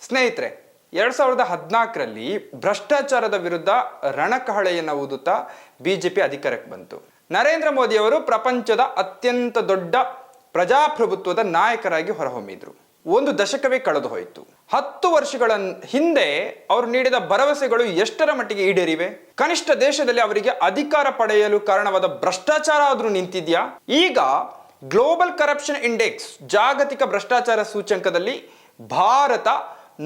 ಸ್ನೇಹಿತರೆ, 2014ರಲ್ಲಿ ಭ್ರಷ್ಟಾಚಾರದ ವಿರುದ್ಧ ರಣಕಹಳೆಯನ್ನು ಊದುತ್ತಾ ಬಿಜೆಪಿ ಅಧಿಕಾರಕ್ಕೆ ಬಂತು. ನರೇಂದ್ರ ಮೋದಿ ಅವರು ಪ್ರಪಂಚದ ಅತ್ಯಂತ ದೊಡ್ಡ ಪ್ರಜಾಪ್ರಭುತ್ವದ ನಾಯಕರಾಗಿ ಹೊರಹೊಮ್ಮಿದ್ರು. ಒಂದು ದಶಕವೇ ಕಳೆದು ಹೋಯಿತು. 10 ವರ್ಷಗಳ ಹಿಂದೆ ಅವರು ನೀಡಿದ ಭರವಸೆಗಳು ಎಷ್ಟರ ಮಟ್ಟಿಗೆ ಈಡೇರಿವೆ? ಕನಿಷ್ಠ ದೇಶದಲ್ಲಿ ಅವರಿಗೆ ಅಧಿಕಾರ ಪಡೆಯಲು ಕಾರಣವಾದ ಭ್ರಷ್ಟಾಚಾರ ಆದ್ರೂ ನಿಂತಿದ್ಯಾ? ಈಗ ಗ್ಲೋಬಲ್ ಕರಪ್ಷನ್ ಇಂಡೆಕ್ಸ್ ಜಾಗತಿಕ ಭ್ರಷ್ಟಾಚಾರ ಸೂಚ್ಯಂಕದಲ್ಲಿ ಭಾರತ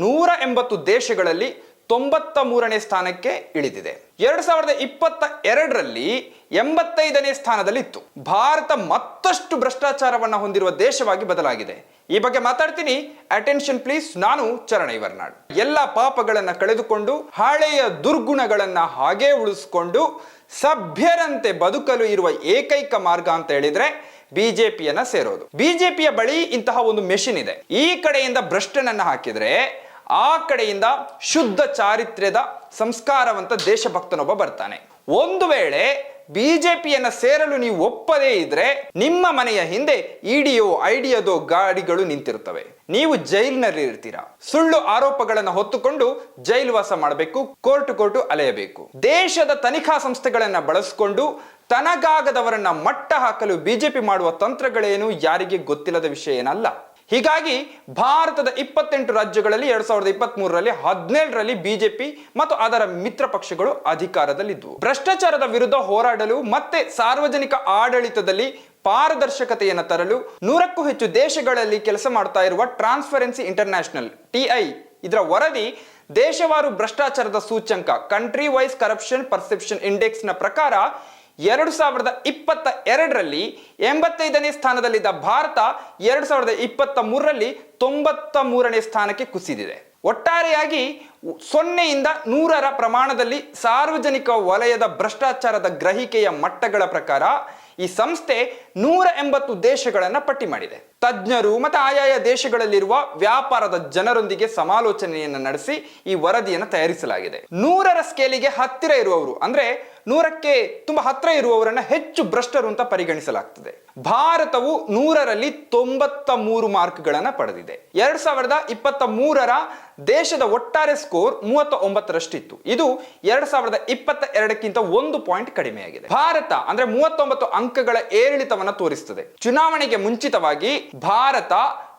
180 ದೇಶಗಳಲ್ಲಿ 93ನೇ ಸ್ಥಾನಕ್ಕೆ ಇಳಿದಿದೆ. 2022ರಲ್ಲಿ 85ನೇ ಸ್ಥಾನದಲ್ಲಿತ್ತು. ಭಾರತ ಮತ್ತಷ್ಟು ಭ್ರಷ್ಟಾಚಾರವನ್ನು ಹೊಂದಿರುವ ದೇಶವಾಗಿ ಬದಲಾಗಿದೆ. ಈ ಬಗ್ಗೆ ಮಾತಾಡ್ತೀನಿ. Attention please. ನಾನು ಚರಣ ಇವರ್ನಾಡ್. ಎಲ್ಲ ಪಾಪಗಳನ್ನ ಕಳೆದುಕೊಂಡು ಹಳೆಯ ದುರ್ಗುಣಗಳನ್ನ ಹಾಗೇ ಉಳಿಸ್ಕೊಂಡು ಸಭ್ಯರಂತೆ ಬದುಕಲು ಇರುವ ಏಕೈಕ ಮಾರ್ಗ ಅಂತ ಹೇಳಿದ್ರೆ ಬಿಜೆಪಿಯನ್ನ ಸೇರೋದು. ಬಿಜೆಪಿಯ ಬಳಿ ಇಂತಹ ಒಂದು ಮೆಷಿನ್ ಇದೆ. ಈ ಕಡೆಯಿಂದ ಭ್ರಷ್ಟನನ್ನ ಹಾಕಿದ್ರೆ ಆ ಕಡೆಯಿಂದ ಶುದ್ಧ ಚಾರಿತ್ರ್ಯದ ಸಂಸ್ಕಾರವಂತ ದೇಶಭಕ್ತನೊಬ್ಬ ಬರ್ತಾನೆ. ಒಂದು ವೇಳೆ ಬಿಜೆಪಿಯನ್ನ ಸೇರಲು ನೀವು ಒಪ್ಪದೇ ಇದ್ರೆ ನಿಮ್ಮ ಮನೆಯ ಹಿಂದೆ ಇಡಿಯೋ ಐಡಿಯಾದೋ ಗಾಡಿಗಳು ನಿಂತಿರುತ್ತವೆ. ನೀವು ಜೈಲಿನಲ್ಲಿ ಇರ್ತೀರಾ. ಸುಳ್ಳು ಆರೋಪಗಳನ್ನು ಹೊತ್ತುಕೊಂಡು ಜೈಲುವಾಸ ಮಾಡಬೇಕು, ಕೋರ್ಟು ಅಲೆಯಬೇಕು. ದೇಶದ ತನಿಖಾ ಸಂಸ್ಥೆಗಳನ್ನ ಬಳಸಿಕೊಂಡು ತನಗಾಗದವರನ್ನ ಮಟ್ಟ ಹಾಕಲು ಬಿಜೆಪಿ ಮಾಡುವ ತಂತ್ರಗಳೇನು ಯಾರಿಗೆ ಗೊತ್ತಿಲ್ಲದ ವಿಷಯ ಏನಲ್ಲ. ಹೀಗಾಗಿ ಭಾರತದ 28 ರಾಜ್ಯಗಳಲ್ಲಿ 2023ರಲ್ಲಿ 17ರಲ್ಲಿ ಬಿಜೆಪಿ ಮತ್ತು ಅದರ ಮಿತ್ರ ಪಕ್ಷಗಳು ಅಧಿಕಾರದಲ್ಲಿದ್ದವು. ಭ್ರಷ್ಟಾಚಾರದ ವಿರುದ್ಧ ಹೋರಾಡಲು ಮತ್ತೆ ಸಾರ್ವಜನಿಕ ಆಡಳಿತದಲ್ಲಿ ಪಾರದರ್ಶಕತೆಯನ್ನು ತರಲು 100ಕ್ಕೂ ಹೆಚ್ಚು ದೇಶಗಳಲ್ಲಿ ಕೆಲಸ ಮಾಡ್ತಾ ಇರುವ ಟ್ರಾನ್ಸ್ಪರೆನ್ಸಿ ಇಂಟರ್ನ್ಯಾಷನಲ್ TI ಇದರ ವರದಿ ದೇಶವಾರು ಭ್ರಷ್ಟಾಚಾರದ ಸೂಚ್ಯಂಕ country wise corruption perception index ನ ಪ್ರಕಾರ 2022ರಲ್ಲಿ 85ನೇ ಸ್ಥಾನದಲ್ಲಿದ್ದ ಭಾರತ 2023ರಲ್ಲಿ 93ನೇ ಸ್ಥಾನಕ್ಕೆ ಕುಸಿದಿದೆ. ಒಟ್ಟಾರೆಯಾಗಿ 0ಯಿಂದ 100ರ ಪ್ರಮಾಣದಲ್ಲಿ ಸಾರ್ವಜನಿಕ ವಲಯದ ಭ್ರಷ್ಟಾಚಾರದ ಗ್ರಹಿಕೆಯ ಮಟ್ಟಗಳ ಪ್ರಕಾರ ಈ ಸಂಸ್ಥೆ 180 ದೇಶಗಳನ್ನು ಪಟ್ಟಿ ಮಾಡಿದೆ. ತಜ್ಞರು ಮತ್ತು ಆಯಾಯ ದೇಶಗಳಲ್ಲಿರುವ ವ್ಯಾಪಾರದ ಜನರೊಂದಿಗೆ ಸಮಾಲೋಚನೆಯನ್ನು ನಡೆಸಿ ಈ ವರದಿಯನ್ನು ತಯಾರಿಸಲಾಗಿದೆ. 100ರ ಸ್ಕೇಲಿಗೆ ಹತ್ತಿರ ಇರುವವರು, ಅಂದ್ರೆ 100ಕ್ಕೆ ತುಂಬಾ ಹತ್ತಿರ ಇರುವವರನ್ನ ಹೆಚ್ಚು ಭ್ರಷ್ಟರು ಅಂತ ಪರಿಗಣಿಸಲಾಗ್ತದೆ. ಭಾರತವು 100ರಲ್ಲಿ 93 ಮಾರ್ಕ್ಗಳನ್ನು ಪಡೆದಿದೆ. 2023ರ ದೇಶದ ಒಟ್ಟಾರೆ ಸ್ಕೋರ್ 39ರಷ್ಟಿತ್ತು. ಇದು 2022ಕ್ಕಿಂತ 1 ಪಾಯಿಂಟ್ ಕಡಿಮೆಯಾಗಿದೆ. ಭಾರತ ಅಂದ್ರೆ 39 ಅಂಕಗಳ ಏರಿಳಿತವನ್ನ ತೋರಿಸುತ್ತದೆ. ಚುನಾವಣೆಗೆ ಮುಂಚಿತವಾಗಿ ಭಾರತ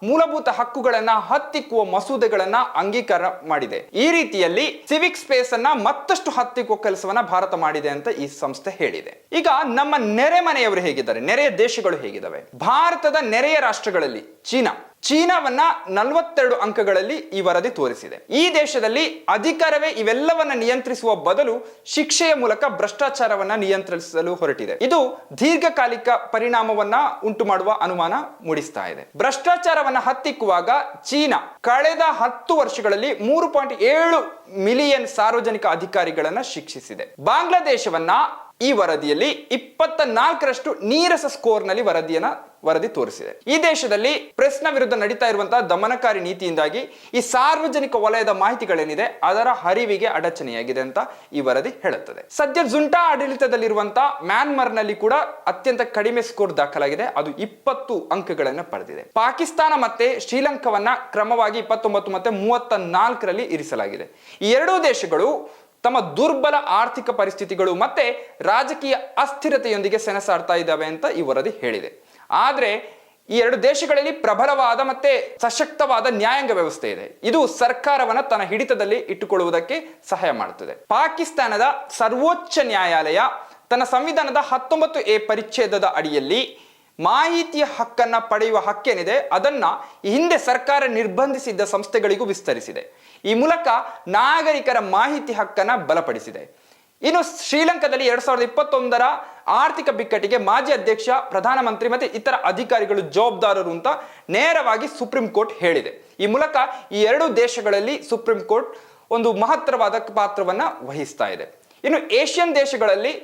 ಮೂಲಭೂತ ಹಕ್ಕುಗಳನ್ನ ಹತ್ತಿಕ್ಕುವ ಮಸೂದೆಗಳನ್ನ ಅಂಗೀಕಾರ ಮಾಡಿದೆ. ಈ ರೀತಿಯಲ್ಲಿ ಸಿವಿಕ್ ಸ್ಪೇಸ್ ಅನ್ನ ಮತ್ತಷ್ಟು ಹತ್ತಿಕ್ಕುವ ಕೆಲಸವನ್ನ ಭಾರತ ಮಾಡಿದೆ ಅಂತ ಈ ಸಂಸ್ಥೆ ಹೇಳಿದೆ. ಈಗ ನಮ್ಮ ನೆರೆ ಮನೆಯವರು ಹೇಗಿದ್ದಾರೆ, ನೆರೆಯ ದೇಶಗಳು ಹೇಗಿದ್ದಾವೆ? ಭಾರತದ ನೆರೆಯ ರಾಷ್ಟ್ರಗಳಲ್ಲಿ ಚೀನಾವನ್ನ 42 ಅಂಕಗಳಲ್ಲಿ ಈ ವರದಿ ತೋರಿಸಿದೆ. ಈ ದೇಶದಲ್ಲಿ ಅಧಿಕಾರವೇ ಇವೆಲ್ಲವನ್ನ ನಿಯಂತ್ರಿಸುವ ಬದಲು ಶಿಕ್ಷೆಯ ಮೂಲಕ ಭ್ರಷ್ಟಾಚಾರವನ್ನ ನಿಯಂತ್ರಿಸಲು ಹೊರಟಿದೆ. ಇದು ದೀರ್ಘಕಾಲಿಕ ಪರಿಣಾಮವನ್ನ ಉಂಟು ಮಾಡುವ ಅನುಮಾನ ಮೂಡಿಸ್ತಾ ಇದೆ. ಭ್ರಷ್ಟಾಚಾರವನ್ನ ಹತ್ತಿಕ್ಕುವಾಗ ಚೀನಾ ಕಳೆದ 10 ವರ್ಷಗಳಲ್ಲಿ 3.7 ಮಿಲಿಯನ್ ಸಾರ್ವಜನಿಕ ಅಧಿಕಾರಿಗಳನ್ನ ಶಿಕ್ಷಿಸಿದೆ. ಬಾಂಗ್ಲಾದೇಶವನ್ನ ಈ ವರದಿಯಲ್ಲಿ 24ರಷ್ಟು ನೀರಸ ಸ್ಕೋರ್ ನಲ್ಲಿ ವರದಿ ತೋರಿಸಿದೆ. ಈ ದೇಶದಲ್ಲಿ ಪ್ರೆಸ್ನ ವಿರುದ್ಧ ನಡೀತಾ ಇರುವಂತಹ ದಮನಕಾರಿ ನೀತಿಯಿಂದಾಗಿ ಈ ಸಾರ್ವಜನಿಕ ವಲಯದ ಮಾಹಿತಿಗಳೇನಿದೆ ಅದರ ಹರಿವಿಗೆ ಅಡಚಣೆಯಾಗಿದೆ ಅಂತ ಈ ವರದಿ ಹೇಳುತ್ತದೆ. ಸದ್ಯ ಜುಂಟಾ ಆಡಳಿತದಲ್ಲಿರುವಂತಹ ಮ್ಯಾನ್ಮಾರ್ ನಲ್ಲಿ ಕೂಡ ಅತ್ಯಂತ ಕಡಿಮೆ ಸ್ಕೋರ್ ದಾಖಲಾಗಿದೆ. ಅದು 20 ಅಂಕಗಳನ್ನು ಪಡೆದಿದೆ. ಪಾಕಿಸ್ತಾನ ಮತ್ತೆ ಶ್ರೀಲಂಕಾವನ್ನ ಕ್ರಮವಾಗಿ 29 ಮತ್ತೆ 34ರಲ್ಲಿ ಇರಿಸಲಾಗಿದೆ. ಈ ಎರಡೂ ದೇಶಗಳು ತಮ್ಮ ದುರ್ಬಲ ಆರ್ಥಿಕ ಪರಿಸ್ಥಿತಿಗಳು ಮತ್ತೆ ರಾಜಕೀಯ ಅಸ್ಥಿರತೆಯೊಂದಿಗೆ ಸೆಣಸಾಡ್ತಾ ಇದ್ದಾವೆ ಅಂತ ಈ ವರದಿ ಹೇಳಿದೆ. ಆದ್ರೆ ಈ ಎರಡು ದೇಶಗಳಲ್ಲಿ ಪ್ರಬಲವಾದ ಮತ್ತೆ ಸಶಕ್ತವಾದ ನ್ಯಾಯಾಂಗ ವ್ಯವಸ್ಥೆ ಇದೆ. ಇದು ಸರ್ಕಾರವನ್ನ ತನ್ನ ಹಿಡಿತದಲ್ಲಿ ಇಟ್ಟುಕೊಳ್ಳುವುದಕ್ಕೆ ಸಹಾಯ ಮಾಡುತ್ತದೆ. ಪಾಕಿಸ್ತಾನದ ಸರ್ವೋಚ್ಚ ನ್ಯಾಯಾಲಯ ತನ್ನ ಸಂವಿಧಾನದ 19A ಪರಿಚ್ಛೇದದ ಅಡಿಯಲ್ಲಿ ಮಾಹಿತಿಯ ಹಕ್ಕನ್ನ ಪಡೆಯುವ ಹಕ್ಕೇನಿದೆ ಅದನ್ನ ಹಿಂದೆ ಸರ್ಕಾರ ನಿರ್ಬಂಧಿಸಿದ್ದ ಸಂಸ್ಥೆಗಳಿಗೂ ವಿಸ್ತರಿಸಿದೆ. ಈ ಮೂಲಕ ನಾಗರಿಕರ ಮಾಹಿತಿ ಹಕ್ಕನ್ನ ಬಲಪಡಿಸಿದೆ. ಇನ್ನು ಶ್ರೀಲಂಕಾದಲ್ಲಿ 2021ರ ಆರ್ಥಿಕ ಬಿಕ್ಕಟ್ಟಿಗೆ ಮಾಜಿ ಅಧ್ಯಕ್ಷ, ಪ್ರಧಾನಮಂತ್ರಿ ಮತ್ತೆ ಇತರ ಅಧಿಕಾರಿಗಳು ಜವಾಬ್ದಾರರು ಅಂತ ನೇರವಾಗಿ ಸುಪ್ರೀಂ ಕೋರ್ಟ್ ಹೇಳಿದೆ. ಈ ಮೂಲಕ ಈ ಎರಡೂ ದೇಶಗಳಲ್ಲಿ ಸುಪ್ರೀಂ ಕೋರ್ಟ್ ಒಂದು ಮಹತ್ತರವಾದ ಪಾತ್ರವನ್ನ ವಹಿಸ್ತಾ ಇದೆ. ಇನ್ನು ಏಷ್ಯನ್ ದೇಶಗಳಲ್ಲಿ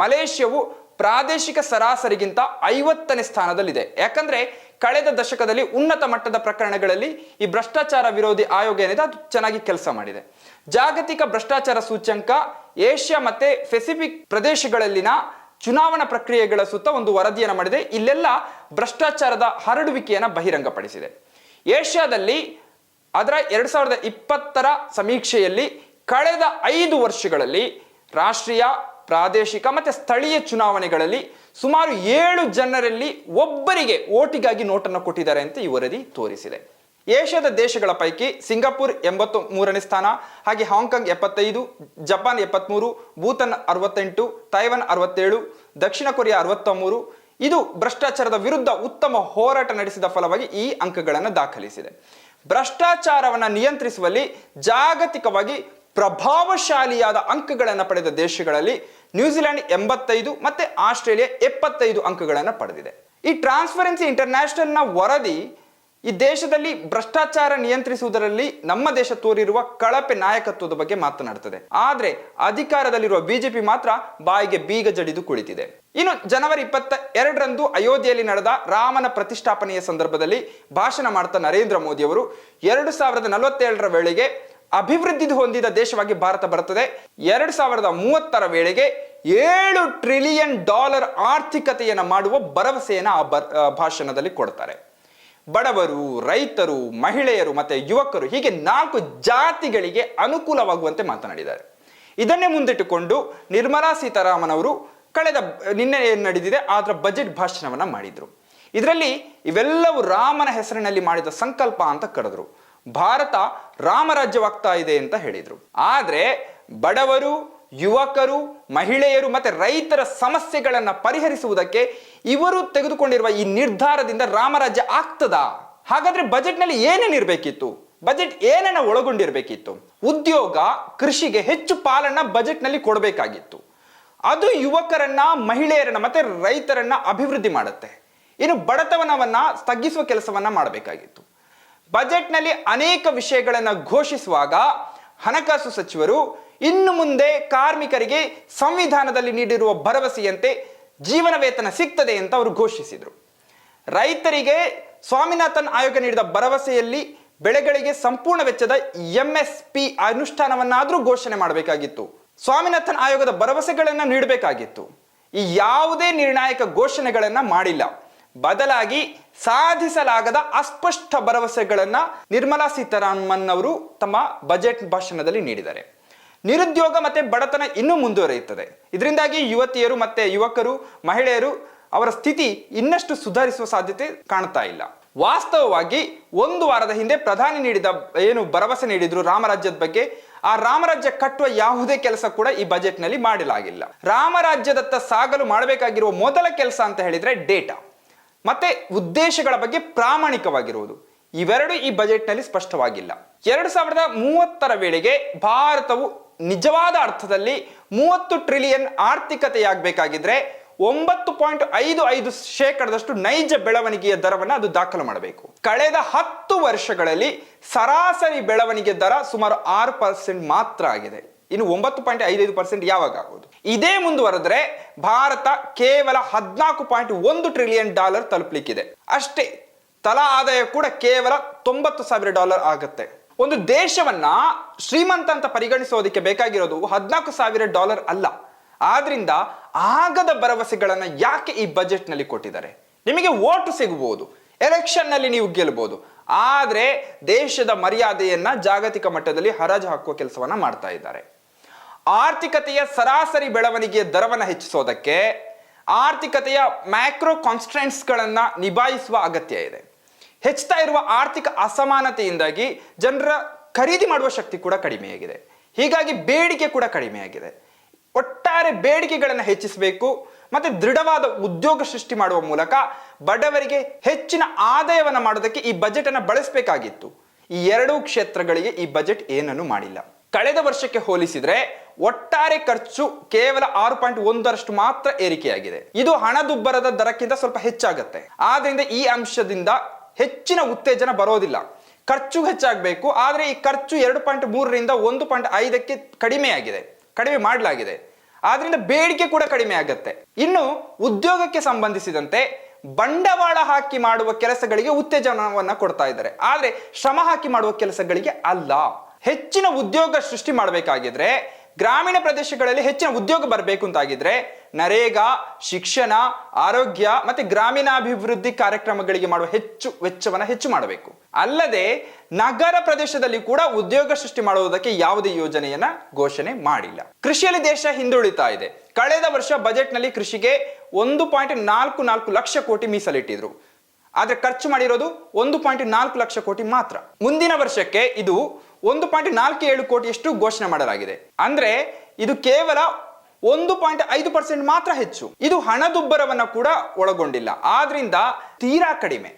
ಮಲೇಷ್ಯಾವು ಪ್ರಾದೇಶಿಕ ಸರಾಸರಿಗಿಂತ 50ನೇ ಸ್ಥಾನದಲ್ಲಿದೆ. ಯಾಕಂದ್ರೆ ಕಳೆದ ದಶಕದಲ್ಲಿ ಉನ್ನತ ಮಟ್ಟದ ಪ್ರಕರಣಗಳಲ್ಲಿ ಈ ಭ್ರಷ್ಟಾಚಾರ ವಿರೋಧಿ ಆಯೋಗ ಏನಿದೆ ಅದು ಚೆನ್ನಾಗಿ ಕೆಲಸ ಮಾಡಿದೆ. ಜಾಗತಿಕ ಭ್ರಷ್ಟಾಚಾರ ಸೂಚ್ಯಂಕ ಏಷ್ಯಾ ಮತ್ತೆ ಪೆಸಿಫಿಕ್ ಪ್ರದೇಶಗಳಲ್ಲಿನ ಚುನಾವಣಾ ಪ್ರಕ್ರಿಯೆಗಳ ಸುತ್ತ ಒಂದು ವರದಿಯನ್ನು ಮಾಡಿದೆ. ಇಲ್ಲೆಲ್ಲ ಭ್ರಷ್ಟಾಚಾರದ ಹರಡುವಿಕೆಯನ್ನು ಬಹಿರಂಗಪಡಿಸಿದೆ. ಏಷ್ಯಾದಲ್ಲಿ ಅದರ 2020ರ ಸಮೀಕ್ಷೆಯಲ್ಲಿ ಕಳೆದ 5 ವರ್ಷಗಳಲ್ಲಿ ರಾಷ್ಟ್ರೀಯ, ಪ್ರಾದೇಶಿಕ ಮತ್ತು ಸ್ಥಳೀಯ ಚುನಾವಣೆಗಳಲ್ಲಿ ಸುಮಾರು 7 ಜನರಲ್ಲಿ ಒಬ್ಬರಿಗೆ ಓಟಿಗಾಗಿ ನೋಟನ್ನು ಕೊಟ್ಟಿದ್ದಾರೆ ಅಂತ ಈ ವರದಿ ತೋರಿಸಿದೆ. ಏಷ್ಯಾದ ದೇಶಗಳ ಪೈಕಿ ಸಿಂಗಾಪುರ್ 83ನೇ ಸ್ಥಾನ, ಹಾಗೆ ಹಾಂಗ್ಕಾಂಗ್ 75, ಜಪಾನ್ 73, ಭೂತಾನ್ 68, ತೈವಾನ್ 67, ದಕ್ಷಿಣ ಕೊರಿಯಾ 63. ಇದು ಭ್ರಷ್ಟಾಚಾರದ ವಿರುದ್ಧ ಉತ್ತಮ ಹೋರಾಟ ನಡೆಸಿದ ಫಲವಾಗಿ ಈ ಅಂಕಗಳನ್ನು ದಾಖಲಿಸಿದೆ. ಭ್ರಷ್ಟಾಚಾರವನ್ನು ನಿಯಂತ್ರಿಸುವಲ್ಲಿ ಜಾಗತಿಕವಾಗಿ ಪ್ರಭಾವಶಾಲಿಯಾದ ಅಂಕಗಳನ್ನು ಪಡೆದ ದೇಶಗಳಲ್ಲಿ ನ್ಯೂಜಿಲೆಂಡ್ 85 ಮತ್ತು ಆಸ್ಟ್ರೇಲಿಯಾ 75 ಅಂಕಗಳನ್ನು ಪಡೆದಿದೆ. ಈ ಟ್ರಾನ್ಸ್ಪರೆನ್ಸಿ ಇಂಟರ್ನ್ಯಾಷನಲ್ನ ವರದಿ ಈ ದೇಶದಲ್ಲಿ ಭ್ರಷ್ಟಾಚಾರ ನಿಯಂತ್ರಿಸುವುದರಲ್ಲಿ ನಮ್ಮ ದೇಶ ತೋರಿರುವ ಕಳಪೆ ನಾಯಕತ್ವದ ಬಗ್ಗೆ ಮಾತನಾಡುತ್ತದೆ. ಆದ್ರೆ ಅಧಿಕಾರದಲ್ಲಿರುವ ಬಿಜೆಪಿ ಮಾತ್ರ ಬಾಯಿಗೆ ಬೀಗ ಜಡಿದು ಕುಳಿತಿದೆ. ಇನ್ನು ಜನವರಿ 22ರಂದು ಅಯೋಧ್ಯೆಯಲ್ಲಿ ನಡೆದ ರಾಮನ ಪ್ರತಿಷ್ಠಾಪನೆಯ ಸಂದರ್ಭದಲ್ಲಿ ಭಾಷಣ ಮಾಡ್ತಾ ನರೇಂದ್ರ ಮೋದಿ ಅವರು 2047ರ ವೇಳೆಗೆ ಅಭಿವೃದ್ಧಿ ಹೊಂದಿದ ದೇಶವಾಗಿ ಭಾರತ ಬರುತ್ತದೆ, 2030ರ ವೇಳೆಗೆ $7 ಟ್ರಿಲಿಯನ್ ಆರ್ಥಿಕತೆಯನ್ನು ಮಾಡುವ ಭರವಸೆಯನ್ನು ಆ ಭಾಷಣದಲ್ಲಿ ಕೊಡ್ತಾರೆ. ಬಡವರು, ರೈತರು, ಮಹಿಳೆಯರು ಮತ್ತೆ ಯುವಕರು ಹೀಗೆ 4 ಜಾತಿಗಳಿಗೆ ಅನುಕೂಲವಾಗುವಂತೆ ಮಾತನಾಡಿದ್ದಾರೆ. ಇದನ್ನೇ ಮುಂದಿಟ್ಟುಕೊಂಡು ನಿರ್ಮಲಾ ಸೀತಾರಾಮನ್ ಅವರು ನಿನ್ನೆ ಏನು ನಡೆದಿದೆ ಅದರ ಬಜೆಟ್ ಭಾಷಣವನ್ನ ಮಾಡಿದ್ರು. ಇದರಲ್ಲಿ ಇವೆಲ್ಲವೂ ರಾಮನ ಹೆಸರಿನಲ್ಲಿ ಮಾಡಿದ ಸಂಕಲ್ಪ ಅಂತ ಕರೆದ್ರು. ಭಾರತ ರಾಮರಾಜ್ಯವಾಗ್ತಾ ಇದೆ ಅಂತ ಹೇಳಿದ್ರು. ಆದ್ರೆ ಬಡವರು, ಯುವಕರು, ಮಹಿಳೆಯರು ಮತ್ತೆ ರೈತರ ಸಮಸ್ಯೆಗಳನ್ನ ಪರಿಹರಿಸುವುದಕ್ಕೆ ಇವರು ತೆಗೆದುಕೊಂಡಿರುವ ಈ ನಿರ್ಧಾರದಿಂದ ರಾಮರಾಜ್ಯ ಆಗ್ತದಾ? ಹಾಗಾದ್ರೆ ಬಜೆಟ್ನಲ್ಲಿ ಏನೇನಿರ್ಬೇಕಿತ್ತು? ಬಜೆಟ್ ಏನನ್ನ ಒಳಗೊಂಡಿರ್ಬೇಕಿತ್ತು? ಉದ್ಯೋಗ, ಕೃಷಿಗೆ ಹೆಚ್ಚು ಪಾಲನ್ನ ಬಜೆಟ್ನಲ್ಲಿ ಕೊಡಬೇಕಾಗಿತ್ತು. ಅದು ಯುವಕರನ್ನ, ಮಹಿಳೆಯರನ್ನ ಮತ್ತೆ ರೈತರನ್ನ ಅಭಿವೃದ್ಧಿ ಮಾಡುತ್ತೆ. ಇನ್ನು ಬಡತನವನ್ನ ತಗ್ಗಿಸುವ ಕೆಲಸವನ್ನ ಮಾಡಬೇಕಾಗಿತ್ತು. ಬಜೆಟ್ನಲ್ಲಿ ಅನೇಕ ವಿಷಯಗಳನ್ನು ಘೋಷಿಸುವಾಗ ಹಣಕಾಸು ಸಚಿವರು ಇನ್ನು ಮುಂದೆ ಕಾರ್ಮಿಕರಿಗೆ ಸಂವಿಧಾನದಲ್ಲಿ ನೀಡಿರುವ ಭರವಸೆಯಂತೆ ಜೀವನ ವೇತನ ಸಿಗ್ತದೆ ಅಂತ ಅವರು ಘೋಷಿಸಿದರು. ರೈತರಿಗೆ ಸ್ವಾಮಿನಾಥನ್ ಆಯೋಗ ನೀಡಿದ ಭರವಸೆಯಲ್ಲಿ ಬೆಳೆಗಳಿಗೆ ಸಂಪೂರ್ಣ ವೆಚ್ಚದ MSP ಅನುಷ್ಠಾನವನ್ನಾದರೂ ಘೋಷಣೆ ಮಾಡಬೇಕಾಗಿತ್ತು. ಸ್ವಾಮಿನಾಥನ್ ಆಯೋಗದ ಭರವಸೆಗಳನ್ನು ನೀಡಬೇಕಾಗಿತ್ತು. ಈ ಯಾವುದೇ ನಿರ್ಣಾಯಕ ಘೋಷಣೆಗಳನ್ನ ಮಾಡಿಲ್ಲ. ಬದಲಾಗಿ ಸಾಧಿಸಲಾಗದ ಅಸ್ಪಷ್ಟ ಭರವಸೆಗಳನ್ನ ನಿರ್ಮಲಾ ಸೀತಾರಾಮನ್ ಅವರು ತಮ್ಮ ಬಜೆಟ್ ಭಾಷಣದಲ್ಲಿ ನೀಡಿದ್ದಾರೆ. ನಿರುದ್ಯೋಗ ಮತ್ತೆ ಬಡತನ ಇನ್ನೂ ಮುಂದುವರಿಯುತ್ತದೆ. ಇದರಿಂದಾಗಿ ಯುವತಿಯರು ಮತ್ತೆ ಯುವಕರು, ಮಹಿಳೆಯರು ಅವರ ಸ್ಥಿತಿ ಇನ್ನಷ್ಟು ಸುಧಾರಿಸುವ ಸಾಧ್ಯತೆ ಕಾಣ್ತಾ ಇಲ್ಲ. ವಾಸ್ತವವಾಗಿ 1 ವಾರದ ಹಿಂದೆ ಪ್ರಧಾನಿ ಏನು ಭರವಸೆ ನೀಡಿದ್ರು ರಾಮರಾಜ್ಯದ ಬಗ್ಗೆ, ಆ ರಾಮರಾಜ್ಯ ಕಟ್ಟುವ ಯಾವುದೇ ಕೆಲಸ ಕೂಡ ಈ ಬಜೆಟ್ ನಲ್ಲಿ ಮಾಡಲಾಗಿಲ್ಲ. ರಾಮರಾಜ್ಯದತ್ತ ಸಾಗಲು ಮಾಡಬೇಕಾಗಿರುವ ಮೊದಲ ಕೆಲಸ ಅಂತ ಹೇಳಿದ್ರೆ ಡೇಟಾ ಮತ್ತೆ ಉದ್ದೇಶಗಳ ಬಗ್ಗೆ ಪ್ರಾಮಾಣಿಕವಾಗಿರುವುದು. ಇವೆರಡು ಈ ಬಜೆಟ್ ನಲ್ಲಿ ಸ್ಪಷ್ಟವಾಗಿಲ್ಲ. 2030ರ ವೇಳೆಗೆ ಭಾರತವು ನಿಜವಾದ ಅರ್ಥದಲ್ಲಿ 30 ಟ್ರಿಲಿಯನ್ ಆರ್ಥಿಕತೆಯಾಗಬೇಕಾಗಿದ್ರೆ 9.55% ನೈಜ ಬೆಳವಣಿಗೆಯ ದರವನ್ನು ಅದು ದಾಖಲು ಮಾಡಬೇಕು. ಕಳೆದ 10 ವರ್ಷಗಳಲ್ಲಿ ಸರಾಸರಿ ಬೆಳವಣಿಗೆ ದರ ಸುಮಾರು 6% ಮಾತ್ರ ಆಗಿದೆ. ಇನ್ನು 9.55% ಯಾವಾಗ ಆಗೋದು? ಇದೇ ಮುಂದುವರೆದ್ರೆ ಭಾರತ ಕೇವಲ $14.1 ಟ್ರಿಲಿಯನ್ ತಲುಪಲಿಕ್ಕಿದೆ. ಅಷ್ಟೇ. ತಲಾ ಆದಾಯ ಕೂಡ ಕೇವಲ $90,000 ಆಗುತ್ತೆ. ಒಂದು ದೇಶವನ್ನ ಶ್ರೀಮಂತ ಅಂತ ಪರಿಗಣಿಸೋದಕ್ಕೆ ಬೇಕಾಗಿರೋದು $14,000 ಅಲ್ಲ. ಆದ್ರಿಂದ ಆಗದ ಭರವಸೆಗಳನ್ನ ಯಾಕೆ ಈ ಬಜೆಟ್ ನಲ್ಲಿ ಕೊಟ್ಟಿದ್ದಾರೆ? ನಿಮಗೆ ವೋಟ್ ಸಿಗಬಹುದು, ಎಲೆಕ್ಷನ್ ನಲ್ಲಿ ನೀವು ಗೆಲ್ಲಬಹುದು, ಆದ್ರೆ ದೇಶದ ಮರ್ಯಾದೆಯನ್ನ ಜಾಗತಿಕ ಮಟ್ಟದಲ್ಲಿ ಹರಾಜು ಹಾಕುವ ಕೆಲಸವನ್ನ ಮಾಡ್ತಾ ಇದ್ದಾರೆ. ಆರ್ಥಿಕತೆಯ ಸರಾಸರಿ ಬೆಳವಣಿಗೆಯ ದರವನ್ನು ಹೆಚ್ಚಿಸೋದಕ್ಕೆ ಆರ್ಥಿಕತೆಯ ಮ್ಯಾಕ್ರೋ ಕಾನ್ಸ್ಟ್ರೆಂಟ್ಸ್ ಗಳನ್ನ ನಿಭಾಯಿಸುವ ಅಗತ್ಯ ಇದೆ. ಹೆಚ್ಚುತ್ತಾ ಇರುವ ಆರ್ಥಿಕ ಅಸಮಾನತೆಯಿಂದಾಗಿ ಜನರ ಖರೀದಿ ಮಾಡುವ ಶಕ್ತಿ ಕೂಡ ಕಡಿಮೆಯಾಗಿದೆ. ಹೀಗಾಗಿ ಬೇಡಿಕೆ ಕೂಡ ಕಡಿಮೆಯಾಗಿದೆ. ಒಟ್ಟಾರೆ ಬೇಡಿಕೆಗಳನ್ನು ಹೆಚ್ಚಿಸಬೇಕು ಮತ್ತೆ ದೃಢವಾದ ಉದ್ಯೋಗ ಸೃಷ್ಟಿ ಮಾಡುವ ಮೂಲಕ ಬಡವರಿಗೆ ಹೆಚ್ಚಿನ ಆದಾಯವನ್ನು ಮಾಡೋದಕ್ಕೆ ಈ ಬಜೆಟ್ ಅನ್ನು ಬಳಸಬೇಕಾಗಿತ್ತು. ಈ ಎರಡೂ ಕ್ಷೇತ್ರಗಳಿಗೆ ಈ ಬಜೆಟ್ ಏನನ್ನು ಮಾಡಿಲ್ಲ. ಕಳೆದ ವರ್ಷಕ್ಕೆ ಹೋಲಿಸಿದ್ರೆ ಒಟ್ಟಾರೆ ಖರ್ಚು ಕೇವಲ 6.1% ಮಾತ್ರ ಏರಿಕೆಯಾಗಿದೆ. ಇದು ಹಣದುಬ್ಬರದ ದರಕ್ಕಿಂತ ಸ್ವಲ್ಪ ಹೆಚ್ಚಾಗುತ್ತೆ. ಆದ್ರಿಂದ ಈ ಅಂಶದಿಂದ ಹೆಚ್ಚಿನ ಉತ್ತೇಜನ ಬರೋದಿಲ್ಲ. ಖರ್ಚು ಹೆಚ್ಚಾಗಬೇಕು, ಆದ್ರೆ ಈ ಖರ್ಚು 2.3ರಿಂದ 1.5ಕ್ಕೆ ಕಡಿಮೆ ಮಾಡಲಾಗಿದೆ. ಆದ್ರಿಂದ ಬೇಡಿಕೆ ಕೂಡ ಕಡಿಮೆ ಆಗುತ್ತೆ. ಇನ್ನು ಉದ್ಯೋಗಕ್ಕೆ ಸಂಬಂಧಿಸಿದಂತೆ ಬಂಡವಾಳ ಹಾಕಿ ಮಾಡುವ ಕೆಲಸಗಳಿಗೆ ಉತ್ತೇಜನವನ್ನ ಕೊಡ್ತಾ ಇದ್ದಾರೆ, ಆದ್ರೆ ಶ್ರಮ ಹಾಕಿ ಮಾಡುವ ಕೆಲಸಗಳಿಗೆ ಅಲ್ಲ. ಹೆಚ್ಚಿನ ಉದ್ಯೋಗ ಸೃಷ್ಟಿ ಮಾಡಬೇಕಾಗಿದ್ರೆ ಗ್ರಾಮೀಣ ಪ್ರದೇಶಗಳಲ್ಲಿ ಹೆಚ್ಚಿನ ಉದ್ಯೋಗ ಬರಬೇಕು ಅಂತಾಗಿದ್ರೆ ನರೇಗಾ, ಶಿಕ್ಷಣ, ಆರೋಗ್ಯ ಮತ್ತೆ ಗ್ರಾಮೀಣಾಭಿವೃದ್ಧಿ ಕಾರ್ಯಕ್ರಮಗಳಿಗೆ ಮಾಡುವ ವೆಚ್ಚವನ್ನು ಹೆಚ್ಚು ಮಾಡಬೇಕು. ಅಲ್ಲದೆ ನಗರ ಪ್ರದೇಶದಲ್ಲಿ ಕೂಡ ಉದ್ಯೋಗ ಸೃಷ್ಟಿ ಮಾಡುವುದಕ್ಕೆ ಯಾವುದೇ ಯೋಜನೆಯನ್ನ ಘೋಷಣೆ ಮಾಡಿಲ್ಲ. ಕೃಷಿಯಲ್ಲಿ ದೇಶ ಹಿಂದುಳಿತಾ ಇದೆ. ಕಳೆದ ವರ್ಷ ಬಜೆಟ್ನಲ್ಲಿ ಕೃಷಿಗೆ 1.44 ಲಕ್ಷ ಕೋಟಿ ಮೀಸಲಿಟ್ಟಿದ್ರು. ಆದ್ರೆ ಖರ್ಚು ಮಾಡಿರೋದು 1.4 ಲಕ್ಷ ಕೋಟಿ ಮಾತ್ರ. ಮುಂದಿನ ವರ್ಷಕ್ಕೆ ಇದು 1.47 ಕೋಟಿಯಷ್ಟು ಘೋಷಣೆ ಮಾಡಲಾಗಿದೆ. ಅಂದ್ರೆ ಇದು ಕೇವಲ 1.5% ಮಾತ್ರ ಹೆಚ್ಚು. ಇದು ಹಣದುಬ್ಬರವನ್ನ ಕೂಡ ಒಳಗೊಂಡಿಲ್ಲ. ಆದ್ರಿಂದ ತೀರಾ ಕಡಿಮೆ.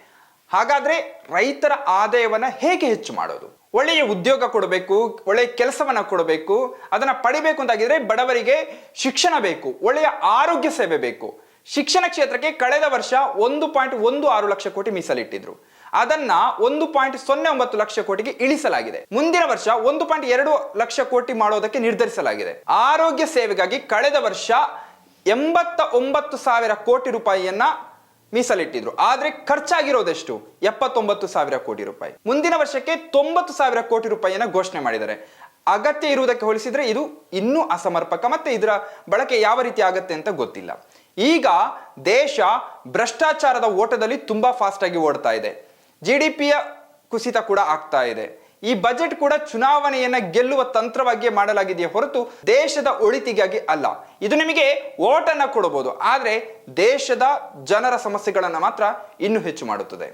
ಹಾಗಾದ್ರೆ ರೈತರ ಆದಾಯವನ್ನ ಹೇಗೆ ಹೆಚ್ಚು ಮಾಡೋದು? ಒಳ್ಳೆಯ ಉದ್ಯೋಗ ಕೊಡಬೇಕು, ಒಳ್ಳೆಯ ಕೆಲಸವನ್ನ ಕೊಡಬೇಕು. ಅದನ್ನ ಪಡಿಬೇಕು ಅಂತಾಗಿದ್ರೆ ಬಡವರಿಗೆ ಶಿಕ್ಷಣ ಬೇಕು, ಒಳ್ಳೆಯ ಆರೋಗ್ಯ ಸೇವೆ ಬೇಕು. ಶಿಕ್ಷಣ ಕ್ಷೇತ್ರಕ್ಕೆ ಕಳೆದ ವರ್ಷ 1.16 ಲಕ್ಷ ಕೋಟಿ ಮೀಸಲಿಟ್ಟಿದ್ರು. ಅದನ್ನ 1.09 ಲಕ್ಷ ಕೋಟಿಗೆ ಇಳಿಸಲಾಗಿದೆ. ಮುಂದಿನ ವರ್ಷ 1.2 ಲಕ್ಷ ಕೋಟಿ ಮಾಡೋದಕ್ಕೆ ನಿರ್ಧರಿಸಲಾಗಿದೆ. ಆರೋಗ್ಯ ಸೇವೆಗಾಗಿ ಕಳೆದ ವರ್ಷ 89,000 ಕೋಟಿ ರೂಪಾಯಿಯನ್ನ ಮೀಸಲಿಟ್ಟಿದ್ರು. ಆದ್ರೆ ಖರ್ಚಾಗಿರೋದೆಷ್ಟು? 79,000 ಕೋಟಿ ರೂಪಾಯಿ. ಮುಂದಿನ ವರ್ಷಕ್ಕೆ 90,000 ಕೋಟಿ ರೂಪಾಯಿಯನ್ನ ಘೋಷಣೆ ಮಾಡಿದ್ದಾರೆ. ಅಗತ್ಯ ಇರುವುದಕ್ಕೆ ಹೋಲಿಸಿದ್ರೆ ಇದು ಇನ್ನೂ ಅಸಮರ್ಪಕ, ಮತ್ತೆ ಇದರ ಬಳಕೆ ಯಾವ ರೀತಿ ಆಗತ್ತೆ ಅಂತ ಗೊತ್ತಿಲ್ಲ. ಈಗ ದೇಶ ಭ್ರಷ್ಟಾಚಾರದ ಓಟದಲ್ಲಿ ತುಂಬಾ ಫಾಸ್ಟ್ ಆಗಿ ಓಡ್ತಾ ಇದೆ. GDPಯ ಕುಸಿತ ಕೂಡ ಆಗ್ತಾ ಇದೆ. ಈ ಬಜೆಟ್ ಕೂಡ ಚುನಾವಣೆಯನ್ನ ಗೆಲ್ಲುವ ತಂತ್ರವಾಗಿಯೇ ಮಾಡಲಾಗಿದೆಯೇ ಹೊರತು ದೇಶದ ಒಳಿತಿಗಾಗಿ ಅಲ್ಲ. ಇದು ನಿಮಗೆ ಓಟನ್ನ ಕೊಡಬಹುದು, ಆದ್ರೆ ದೇಶದ ಜನರ ಸಮಸ್ಯೆಗಳನ್ನ ಮಾತ್ರ ಇನ್ನೂ ಹೆಚ್ಚು ಮಾಡುತ್ತದೆ.